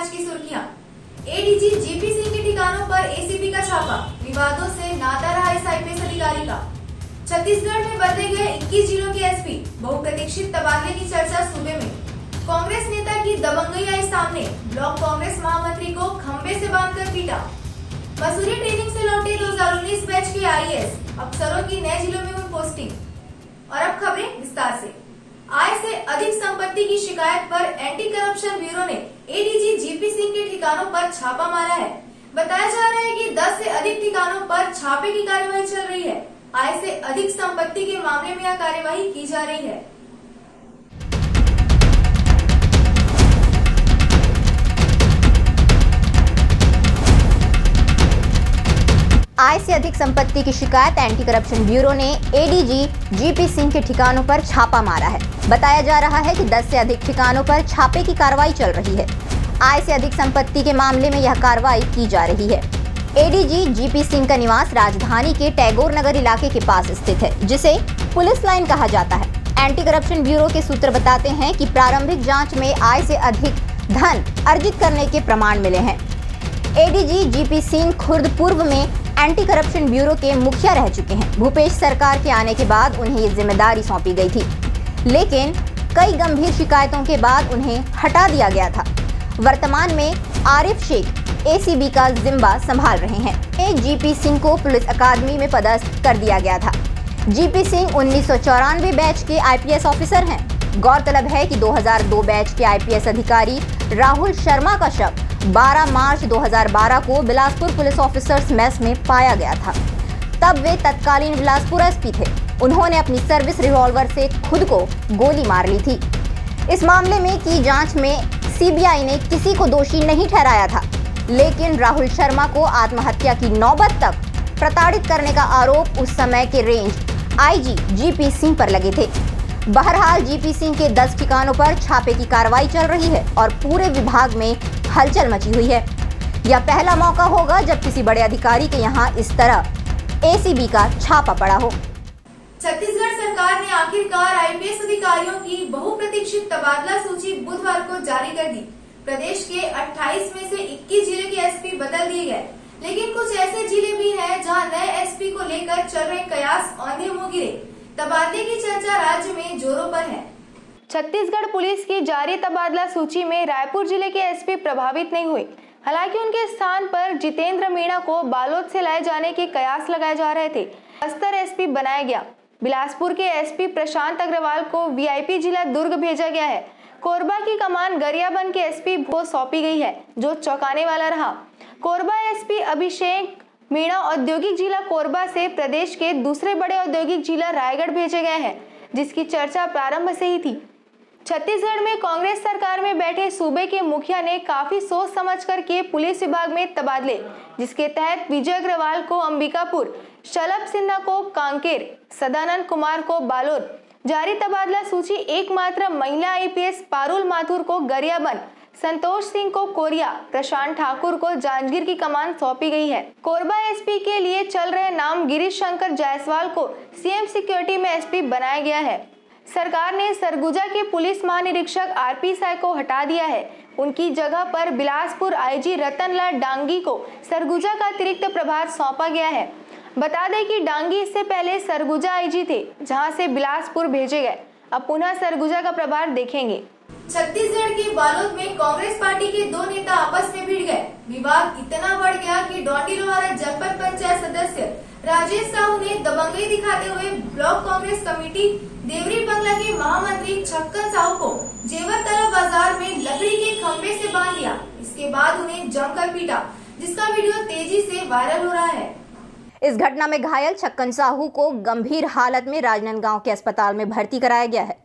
आज की सुर्खियां। एडीजी जीपी सिंह के ठिकानों पर एसीबी का छापा, विवादों से नाता रहा इस आईपीएस अधिकारी का। छत्तीसगढ़ में बदले गए 21 जिलों के एसपी, बहुप्रतीक्षित तबादले की चर्चा सूबे में। कांग्रेस नेता की दबंगई आई सामने, ब्लॉक कांग्रेस महामंत्री को खंबे से बांधकर पीटा। मसूरी ट्रेनिंग से लौटे 2019 बैच के आईएएस अफसरों की नए जिलों में हुई पोस्टिंग। और अब खबरें विस्तार से। आय से अधिक संपत्ति की शिकायत पर एंटी करप्शन ब्यूरो ने एडीजी जीपी सिंह के ठिकानों पर छापा मारा है। बताया जा रहा है कि 10 से अधिक ठिकानों पर छापे की कार्यवाही चल रही है। आय से अधिक संपत्ति के मामले में यह कार्यवाही की जा रही है। आय से अधिक संपत्ति की शिकायत एंटी करप्शन ब्यूरो ने एडीजी जीपी सिंह के ठिकानों पर छापा मारा है। बताया जा रहा है कि 10 से अधिक ठिकानों पर छापे की कार्रवाई चल रही है। आय से अधिक संपत्ति के मामले में यह कार्रवाई की जा रही है। एडीजी जीपी सिंह का निवास राजधानी के टैगोर नगर इलाके के पास स्थित है, जिसे पुलिस लाइन कहा जाता है। एंटी करप्शन ब्यूरो के सूत्र बताते हैं कि प्रारंभिक जाँच में आय से अधिक धन अर्जित करने के प्रमाण मिले हैं। एडीजी जीपी सिंह खुर्द पूर्व में एंटी करप्शन ब्यूरो के मुखिया रह चुके हैं। भूपेश सरकार के आने के बाद उन्हें ये जिम्मेदारी सौंपी गई थी, लेकिन कई गंभीर शिकायतों के बाद उन्हें हटा दिया गया था। वर्तमान में आरिफ शेख एसीबी का जिम्मा संभाल रहे हैं। जीपी सिंह को पुलिस अकादमी में पदस्थ कर दिया गया था। जीपी सिंह 1994 बैच के आईपीएस ऑफिसर हैं। गौरतलब है कि 2002 बैच के आईपीएस अधिकारी राहुल शर्मा का शव 12 मार्च 2012 को बिलासपुर पुलिस ऑफिसर्स मेस में पाया गया था। तब वे तत्कालीन बिलासपुर एसपी थे। उन्होंने अपनी सर्विस रिवॉल्वर से खुद को गोली मार ली थी। इस मामले में की जांच में सीबीआई ने किसी को दोषी नहीं ठहराया था, लेकिन राहुल शर्मा को आत्महत्या की नौबत तक प्रताड़ित करने का आरोप उस समय के रेंज आईजी जीपी सिंह पर लगे थे। बहरहाल जीपी सिंह के 10 ठिकानों पर छापे की कार्रवाई चल रही है और पूरे विभाग में हलचल मची हुई है। यह पहला मौका होगा जब किसी बड़े अधिकारी के यहाँ इस तरह एसीबी का छापा पड़ा हो। छत्तीसगढ़ सरकार ने आखिरकार आईपीएस अधिकारियों की बहुप्रतीक्षित तबादला सूची बुधवार को जारी कर दी। प्रदेश के 28 में से 21 जिले के एसपी बदल दिए गए, लेकिन कुछ ऐसे जिले भी हैं जहां नए एसपी को लेकर चल रहे कयास औंधे मुंह गिरे। तबादले की चर्चा राज्य में जोरों पर है। छत्तीसगढ़ पुलिस की जारी तबादला सूची में रायपुर जिले के एसपी प्रभावित नहीं हुए। हालांकि उनके स्थान पर जितेंद्र मीणा को बालोद से लाए जाने के कयास लगाए जा रहे थे। बस्तर एसपी बनाया गया। बिलासपुर के एसपी प्रशांत अग्रवाल को वीआईपी जिला दुर्ग भेजा गया है। कोरबा की कमान गरियाबंद के एसपी को सौंपी गई है, जो चौंकाने वाला रहा। कोरबा एसपी अभिषेक मीणा औद्योगिक जिला कोरबा से प्रदेश के दूसरे बड़े औद्योगिक जिला रायगढ़ भेजे गए हैं, जिसकी चर्चा प्रारंभ से ही थी। छत्तीसगढ़ में कांग्रेस सरकार में बैठे सूबे के मुखिया ने काफी सोच समझकर किए पुलिस विभाग में तबादले, जिसके तहत विजय अग्रवाल को अंबिकापुर, शलभ सिन्हा को कांकेर, सदानंद कुमार को बालोद। जारी तबादला सूची एकमात्र महिला आईपीएस पारुल माथुर को गरियाबंद, संतोष सिंह को कोरिया, प्रशांत ठाकुर को जांजगीर की कमान सौंपी गई है। कोरबा एसपी के लिए चल रहे नाम गिरीश शंकर जायसवाल को सीएम सिक्योरिटी में एसपी बनाया गया है। सरकार ने सरगुजा के पुलिस महानिरीक्षक आरपी साय को हटा दिया है। उनकी जगह पर बिलासपुर आईजी रतनलाल डांगी को सरगुजा का अतिरिक्त प्रभार सौंपा गया है। बता दें कि डांगी इससे पहले सरगुजा आईजी थे, जहां से बिलासपुर भेजे गए। अब पुनः सरगुजा का प्रभार देखेंगे। छत्तीसगढ़ के बालोद में कांग्रेस पार्टी के दो नेता आपस में भिड़ गए। विवाद इतना बढ़ गया कि डोंडीलोहारा जनपद पंचायत सदस्य राजेश साहू ने दबंगई दिखाते हुए ब्लॉक कांग्रेस कमेटी देवरी बंगला के महामंत्री छक्कन साहू को जेवर तला बाजार में लकड़ी के खंभे से बांध दिया। इसके बाद उन्हें जमकर पीटा, जिसका वीडियो तेजी से वायरल हो रहा है। इस घटना में घायल छक्कन साहू को गंभीर हालत में राजनांदगांव के अस्पताल में भर्ती कराया गया है।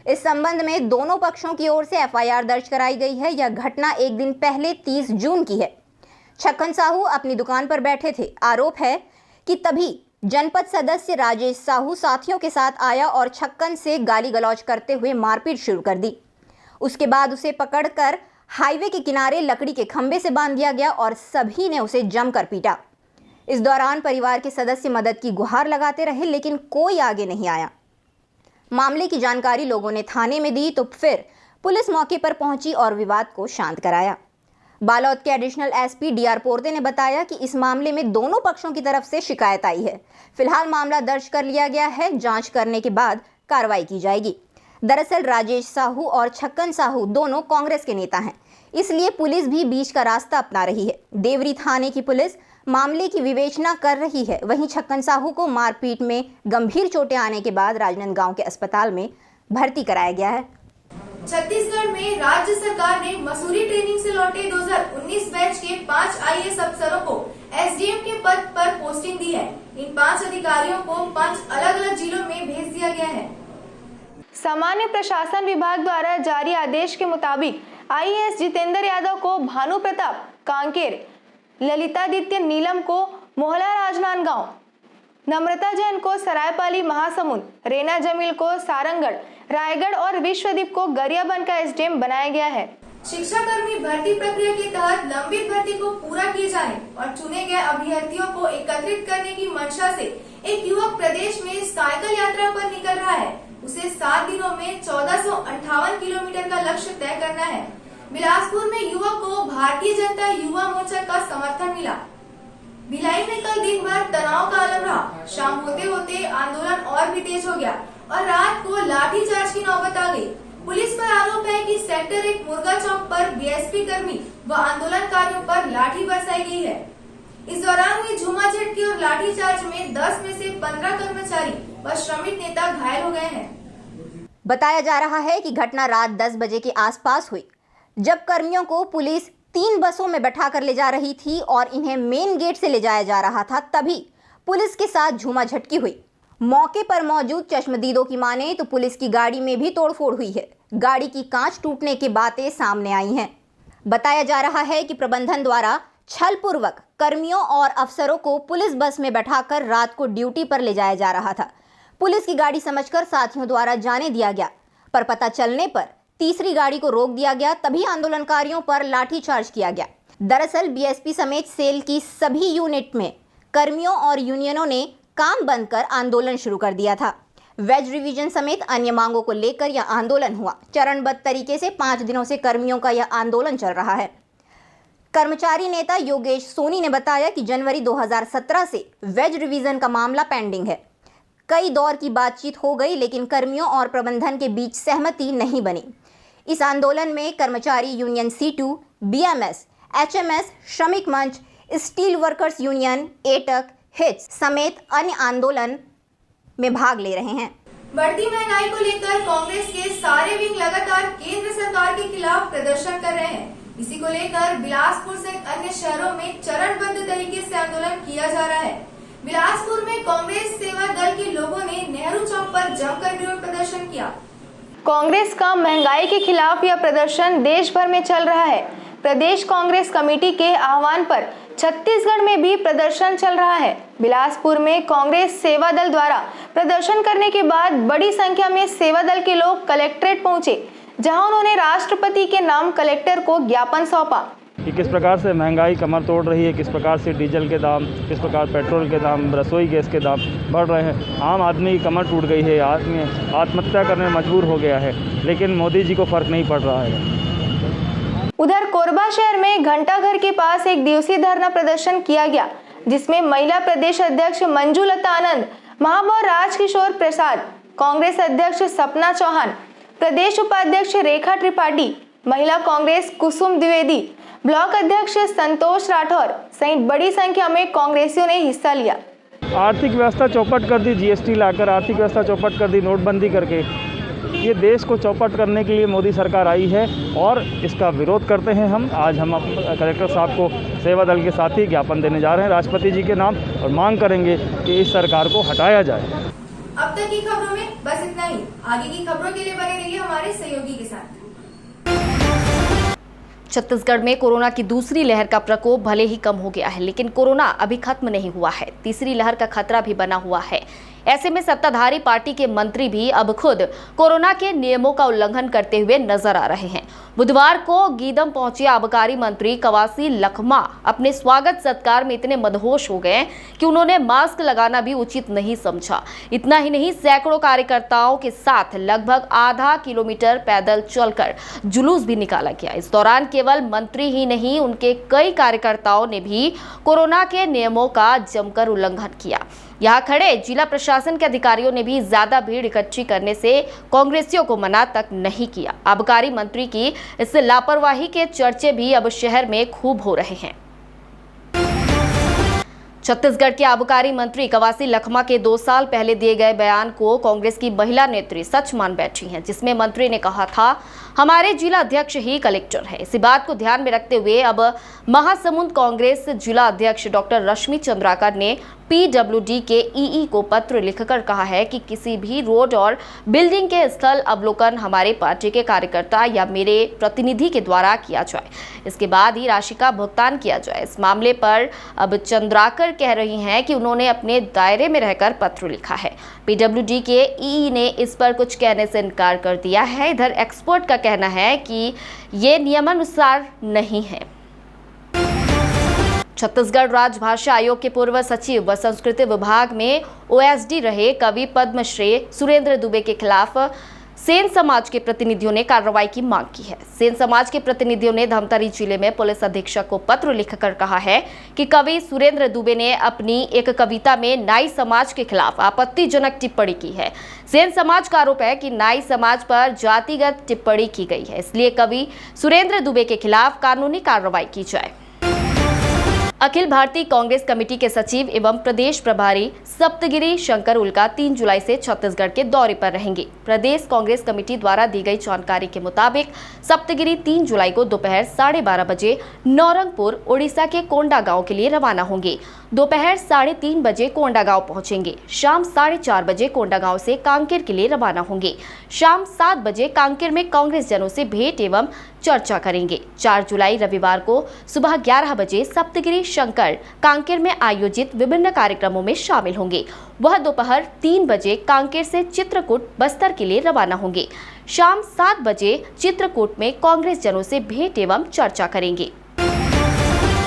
इस संबंध में दोनों पक्षों की ओर से एफआईआर दर्ज कराई गई है। यह घटना एक दिन पहले 30 जून की है। छक्कन साहू अपनी दुकान पर बैठे थे। आरोप है कि तभी जनपद सदस्य राजेश साहू साथियों के साथ आया और छक्कन से गाली गलौज करते हुए मारपीट शुरू कर दी। उसके बाद उसे पकड़कर हाईवे के किनारे लकड़ी के खंभे से बांध दिया गया और सभी ने उसे जमकर पीटा। इस दौरान परिवार के सदस्य मदद की गुहार लगाते रहे, लेकिन कोई आगे नहीं आया। मामले की जानकारी लोगों ने थाने में दी तो फिर पुलिस मौके पर पहुंची और विवाद को शांत कराया। बालोद के एडिशनल एसपी डीआर पोर्ते ने बताया कि इस मामले में दोनों पक्षों की तरफ से शिकायत आई है। फिलहाल मामला दर्ज कर लिया गया है, जांच करने के बाद कार्रवाई की जाएगी। दरअसल राजेश साहू और छक्कन साहू दोनों कांग्रेस के नेता हैं, इसलिए पुलिस भी बीच का रास्ता अपना रही है। देवरी थाने की पुलिस मामले की विवेचना कर रही है। वहीं छक्कन साहू को मारपीट में गंभीर चोटें आने के बाद राजनांदगांव के अस्पताल में भर्ती कराया गया है। छत्तीसगढ़ में राज्य सरकार ने मसूरी ट्रेनिंग से लौटे 2019 बैच के 5 आईएएस अफसरों को एसडीएम के पद पर पोस्टिंग दी है। इन 5 अधिकारियों को 5 अलग अलग जिलों में भेज दिया गया है। सामान्य प्रशासन विभाग द्वारा जारी आदेश के मुताबिक आईएएस जितेंद्र यादव को भानु प्रताप कांकेर, ललितादित्य नीलम को मोहला राजनांदगांव, नम्रता जैन को सरायपाली महासमुंद, रेना जमील को सारंगढ़, रायगढ़ और विश्वदीप को गरियाबंद का एसडीएम बनाया गया है। शिक्षा कर्मी भर्ती प्रक्रिया के तहत लंबित भर्ती को पूरा किए जाने और चुने गए अभ्यर्थियों को एकत्रित करने की मंशा से एक युवक प्रदेश में साइकिल यात्रा पर निकल रहा है। उसे 7 दिनों में 1458 किलोमीटर का लक्ष्य तय करना है। बिलासपुर में युवक को भारतीय जनता युवा मोर्चा का समर्थन मिला। भिलाई में कल दिन भर तनाव का आलम रहा। शाम होते होते आंदोलन और भी तेज हो गया और रात को लाठीचार्ज की नौबत आ गई। पुलिस पर आरोप है कि सेक्टर 1 मुर्गा चौक पर बीएसपी कर्मी व आंदोलनकारियों पर लाठी बरसाई गई है। इस दौरान हुई झूमाझटकी और लाठीचार्ज में 10 में से 15 कर्मचारी व श्रमिक नेता घायल हो गए हैं। बताया जा रहा है कि घटना रात 10 बजे के आसपास हुई, जब कर्मियों को पुलिस 3 बसों में बैठा कर ले जा रही थी और इन्हें मेन गेट से ले जाया जा रहा था। तभी पुलिस के साथ झूमाझटकी हुई। मौके पर मौजूद चश्मदीदों की माने तो पुलिस की गाड़ी में भी तोड़फोड़ हुई है। गाड़ी की कांच टूटने की बातें सामने आई हैं। बताया जा रहा है कि प्रबंधन द्वारा छलपूर्वक कर्मियों और अफसरों को पुलिस बस में बैठाकर रात को ड्यूटी पर ले जाया जा रहा था। पुलिस की गाड़ी समझकर साथियों द्वारा जाने दिया गया, पर पता चलने पर तीसरी गाड़ी को रोक दिया गया। तभी आंदोलनकारियों पर लाठीचार्ज किया गया। दरअसल बीएसपी समेत सेल की सभी यूनिट में कर्मियों और यूनियनों ने काम बंद कर आंदोलन शुरू कर दिया था। वेज रिवीजन समेत अन्य मांगों को लेकर यह आंदोलन हुआ। चरणबद्ध तरीके से 5 दिनों से कर्मियों का यह आंदोलन चल रहा है। कर्मचारी नेता योगेश सोनी ने बताया कि जनवरी 2017 से वेज रिवीजन का मामला पेंडिंग है। कई दौर की बातचीत हो गई, लेकिन कर्मियों और प्रबंधन के बीच सहमति नहीं बनी। इस आंदोलन में कर्मचारी यूनियन C2, बीएमएस, एचएमएस, श्रमिक मंच, steel workers union, AITUC, hits समेत अन्य आंदोलन में भाग ले रहे हैं। बढ़ती महंगाई को लेकर कांग्रेस के सारे विंग लगातार केंद्र सरकार के खिलाफ प्रदर्शन कर रहे हैं। इसी को लेकर बिलासपुर सहित अन्य शहरों में चरणबद्ध तरीके से आंदोलन किया जा रहा है। बिलासपुर में कांग्रेस सेवा दल के लोगों ने नेहरू चौक पर जमकर विरोध प्रदर्शन किया। कांग्रेस का महंगाई के खिलाफ यह प्रदर्शन देश भर में चल रहा है। प्रदेश कांग्रेस कमेटी के आह्वान पर छत्तीसगढ़ में भी प्रदर्शन चल रहा है। बिलासपुर में कांग्रेस सेवा दल द्वारा प्रदर्शन करने के बाद बड़ी संख्या में सेवा दल के लोग कलेक्ट्रेट पहुंचे, जहां उन्होंने राष्ट्रपति के नाम कलेक्टर को ज्ञापन सौंपा कि किस प्रकार से महंगाई कमर तोड़ रही है, किस प्रकार से डीजल के दाम, किस प्रकार पेट्रोल के दाम, रसोई गैस के दाम बढ़ रहे हैं। आम आदमी की कमर टूट गई है, आदमी आत्महत्या करने में मजबूर हो गया है, लेकिन मोदी जी को फर्क नहीं पड़ रहा है। उधर कोरबा शहर में घंटाघर के पास एक दिवसीय धरना प्रदर्शन किया गया, जिसमें महिला प्रदेश अध्यक्ष मंजुलता आनंद, महापौर राजकिशोर प्रसाद, कांग्रेस अध्यक्ष सपना चौहान, प्रदेश उपाध्यक्ष रेखा त्रिपाठी, महिला कांग्रेस कुसुम द्विवेदी, ब्लॉक अध्यक्ष संतोष राठौर सहित बड़ी संख्या में कांग्रेसियों ने हिस्सा लिया। आर्थिक व्यवस्था चौपट कर दी, जीएसटी लाकर आर्थिक व्यवस्था चौपट कर दी, नोटबंदी करके। ये देश को चौपट करने के लिए मोदी सरकार आई है और इसका विरोध करते हैं हम। आज हम कलेक्टर साहब को सेवा दल के साथ ही ज्ञापन देने जा रहे हैं राष्ट्रपति जी के नाम और मांग करेंगे कि इस सरकार को हटाया जाए। अब तक की खबरों में बस इतना ही। आगे की खबरों के लिए बने रहिए हमारे सहयोगी के साथ। छत्तीसगढ़ में कोरोना की दूसरी लहर का प्रकोप भले ही कम हो गया है, लेकिन कोरोना अभी खत्म नहीं हुआ है। तीसरी लहर का खतरा भी बना हुआ है। ऐसे में सत्ताधारी पार्टी के मंत्री भी अब खुद कोरोना के नियमों का उल्लंघन करते हुए नजर आ रहे हैं। बुधवार को गीदम पहुंचे आबकारी मंत्री कवासी लखमा अपने स्वागत सत्कार में इतने मदहोश हो गए कि उन्होंने मास्क लगाना भी उचित नहीं समझा। इतना ही नहीं, सैकड़ों कार्यकर्ताओं के साथ लगभग आधा किलोमीटर पैदल चलकर जुलूस भी निकाला गया। इस दौरान केवल मंत्री ही नहीं, उनके कई कार्यकर्ताओं ने भी कोरोना के नियमों का जमकर उल्लंघन किया। यहाँ खड़े जिला प्रशासन के अधिकारियों ने भी ज्यादा भीड़ इकट्ठी करने से कांग्रेसियों को मना तक नहीं किया। आबकारी मंत्री की इस लापरवाही के चर्चे भी अब शहर में खूब हो रहे हैं। छत्तीसगढ़ के आबकारी मंत्री कवासी लखमा के 2 साल पहले दिए गए बयान को कांग्रेस की महिला नेत्री सच मान बैठी हैं, जिसमें मंत्री ने कहा था, हमारे जिला अध्यक्ष ही कलेक्टर है। इसी बात को ध्यान में रखते हुए अब महासमुंद कांग्रेस जिला अध्यक्ष डॉक्टर रश्मि चंद्राकर ने PWD के EE को पत्र लिखकर कहा है कि किसी भी रोड और बिल्डिंग के स्थल अवलोकन हमारे पार्टी के कार्यकर्ता या मेरे प्रतिनिधि के द्वारा किया जाए, इसके बाद ही राशि का भुगतान किया जाए। इस मामले पर अब चंद्राकर कह रही हैं कि उन्होंने अपने दायरे में रहकर पत्र लिखा है। PWD के EE ने इस पर कुछ कहने से इनकार कर दिया है। इधर एक्सपर्ट का कहना है कि ये नियमानुसार नहीं है। छत्तीसगढ़ राजभाषा आयोग के पूर्व सचिव व संस्कृति विभाग में OSD रहे कवि पद्मश्री सुरेंद्र दुबे के खिलाफ सेन समाज के प्रतिनिधियों ने कार्रवाई की मांग की है। सेन समाज के प्रतिनिधियों ने धमतरी जिले में पुलिस अधीक्षक को पत्र लिखकर कहा है कि कवि सुरेंद्र दुबे ने अपनी एक कविता में नाई समाज के खिलाफ आपत्तिजनक टिप्पणी की है। सेन समाज का आरोप है कि नाई समाज पर जातिगत टिप्पणी की गई है, इसलिए कवि सुरेंद्र दुबे के खिलाफ कानूनी कार्रवाई की जाए। अखिल भारतीय कांग्रेस कमेटी के सचिव एवं प्रदेश प्रभारी सप्तगिरी शंकर उल्का 3 जुलाई से छत्तीसगढ़ के दौरे पर रहेंगे। प्रदेश कांग्रेस कमेटी द्वारा दी गई जानकारी के मुताबिक सप्तगिरी 3 जुलाई को दोपहर 12:30 बजे नौरंगपुर उड़ीसा के कोंडागांव के लिए रवाना होंगे। दोपहर 3:30 बजे कोंडागांव पहुंचेंगे। शाम 4:30 बजे कोंडागांव से कांकेर के लिए रवाना होंगे। शाम 7 बजे कांकेर में कांग्रेस जनों से भेंट एवं चर्चा करेंगे। 4 जुलाई रविवार को सुबह 11 बजे सप्तगिरी शंकर कांकेर में आयोजित विभिन्न कार्यक्रमों में शामिल होंगे। वह दोपहर 3 बजे कांकेर से चित्रकूट बस्तर के लिए रवाना होंगे। शाम 7 बजे चित्रकूट में कांग्रेस जनों से भेंट एवं चर्चा करेंगे।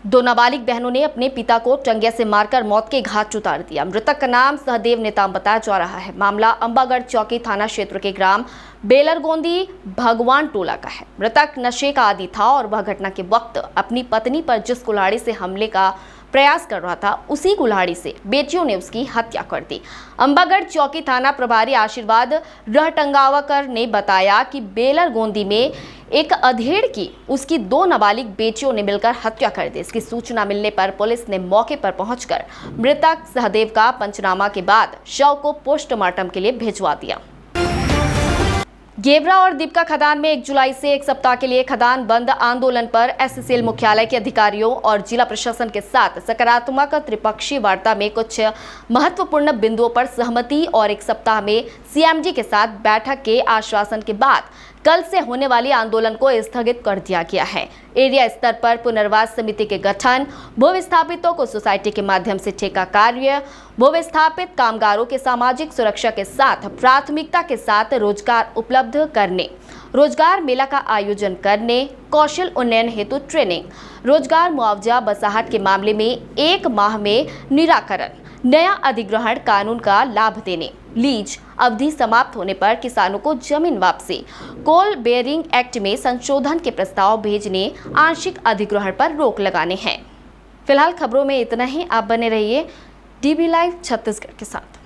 2 नाबालिग बहनों ने अपने पिता को टंगिया से मारकर मौत के घाट उतार दिया। मृतक का नाम सहदेव नेताम बताया जा रहा है। मामला अंबागढ़ चौकी थाना क्षेत्र के ग्राम बेलरगोंदी भगवान टोला का है। मृतक नशे का आदी था और वह घटना के वक्त अपनी पत्नी पर जिस कुल्हाड़ी से हमले का प्रयास कर रहा था, उसी कुल्हाड़ी से बेटियों ने उसकी हत्या कर दी। अंबागढ़ चौकी थाना प्रभारी आशीर्वाद रहटंगावकर ने बताया कि बेलरगोंदी में एक अधेड़ की उसकी 2 नाबालिग बेटियों ने मिलकर हत्या कर दी। इसकी सूचना मिलने पर पुलिस ने मौके पर पहुंचकर मृतक सहदेव का पंचनामा के बाद शव को पोस्टमार्टम के लिए भिजवा दिया। गेवरा और दीपका खदान में 1 जुलाई से 1 सप्ताह के लिए खदान बंद आंदोलन पर SCCL मुख्यालय के अधिकारियों और जिला प्रशासन के साथ सकारात्मक त्रिपक्षीय वार्ता में कुछ महत्वपूर्ण बिंदुओं पर सहमति और 1 सप्ताह में CMD के साथ बैठक के आश्वासन के बाद कल से होने वाली आंदोलन को स्थगित कर दिया गया है। एरिया स्तर पर पुनर्वास समिति के गठन, भूविस्थापितों को सोसाइटी के माध्यम से ठेका कार्य, भूविस्थापित कामगारों के सामाजिक सुरक्षा के साथ प्राथमिकता के साथ रोजगार उपलब्ध करने, रोजगार मेला का आयोजन करने, कौशल उन्नयन हेतु ट्रेनिंग, रोजगार मुआवजा बसाहट के मामले में 1 माह में निराकरण, नया अधिग्रहण कानून का लाभ देने, लीज अवधि समाप्त होने पर किसानों को जमीन वापसी, कोल बेयरिंग एक्ट में संशोधन के प्रस्ताव भेजने, आंशिक अधिग्रहण पर रोक लगाने हैं। फिलहाल खबरों में इतना ही। आप बने रहिए DB लाइव छत्तीसगढ़ के साथ।